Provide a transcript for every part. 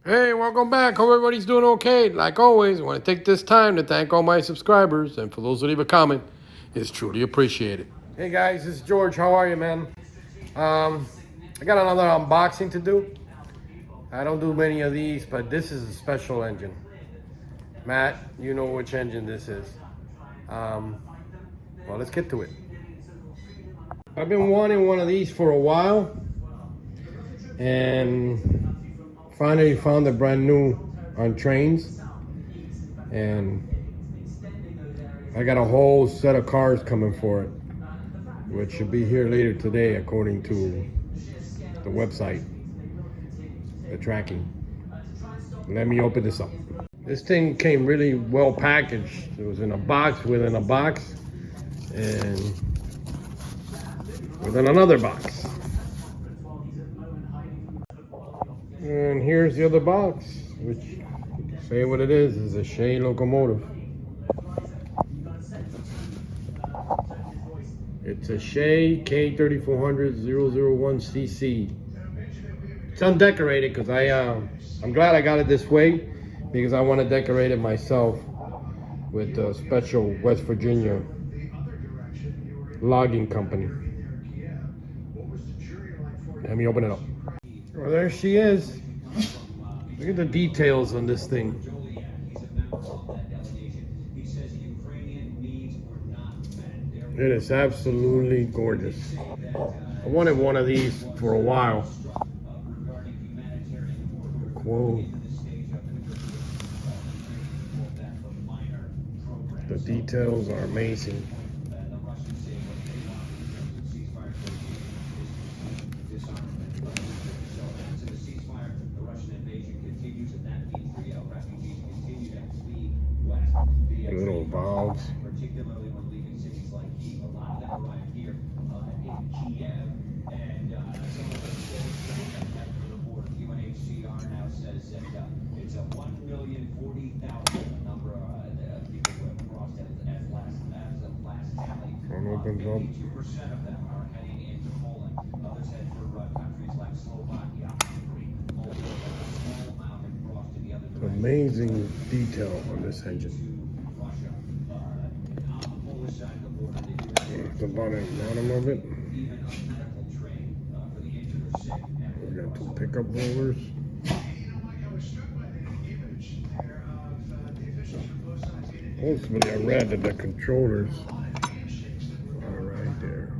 Hey, welcome back. Hope everybody's doing okay. Like always, I want to take this time to thank all my subscribers, and for those who leave a comment, it's truly appreciated. Hey guys, this is George. How are you, man? I got another unboxing to do. I don't do many of these, but this is a special engine. Matt, you know which engine this is. Well, let's get to it. I've been wanting one of these for a while, and finally found it brand new on Trainz, and I got a whole set of cars coming for it, which should be here later today according to the website, the tracking. Let me open this up. This thing came really well packaged. It was in a box within a box and within another box. And here's the other box, which, say what it is a Shay locomotive. It's a Shay K3400 001cc. It's undecorated because I'm glad I got it this way, because I want to decorate it myself with a special West Virginia logging company. Let me open it up. Well, there she is. Look at the details on this thing. It is absolutely gorgeous. I wanted one of these for a while. Whoa. The details are amazing. Little valves. Particularly when leaving cities like Kyiv. A lot of them arrived here in Kiev, and some of them head for the border. UNHCR now says that it's a 1,040,000 number of people who have crossed as of last tally. 82% of them are heading into Poland. Others head for countries like Slovakia, Hungary, Moldova. A small amount have crossed to the other direction. Amazing detail on this engine. The bottom of it. We got two pickup rollers. Hopefully I read that the controllers are right there.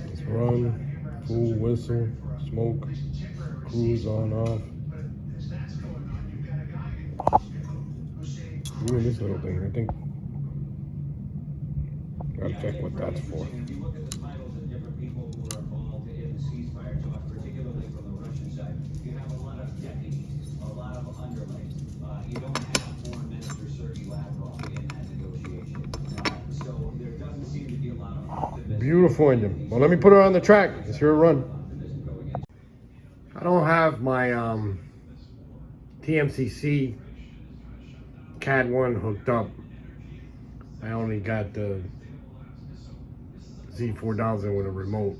Let's run, full whistle, smoke, cruise on off. Ooh, this little thing, I think. Gotta check what that's for. If you look at the titles of different people who were involved in the ceasefire talks, particularly from the Russian side, you have a lot of deputies, a lot of underlings. You don't have Foreign Minister Sergei Lavrov in that negotiation. So there doesn't seem to be a lot of optimism. Beautiful engine. Well, let me put her on the track. Let's hear her run. I don't have my TMCC CAD 1 hooked up. I only got the Z4000 with a remote.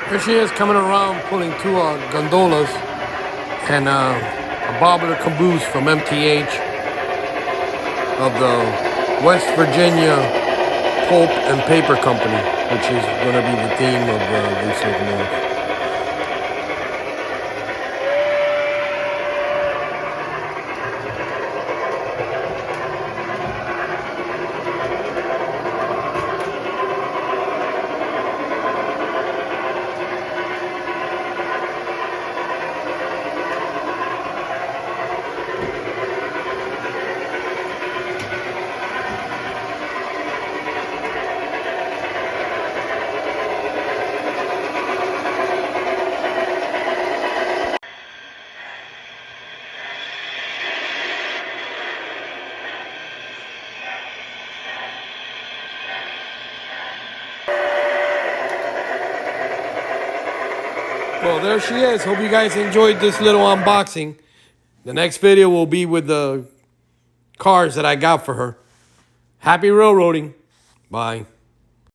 Here she is coming around, pulling two gondolas and a bobbler caboose from MTH of the West Virginia Pulp and Paper Company, which is going to be the theme of this locomotive. Well, there she is. Hope you guys enjoyed this little unboxing. The next video will be with the cars that I got for her. Happy railroading. Bye.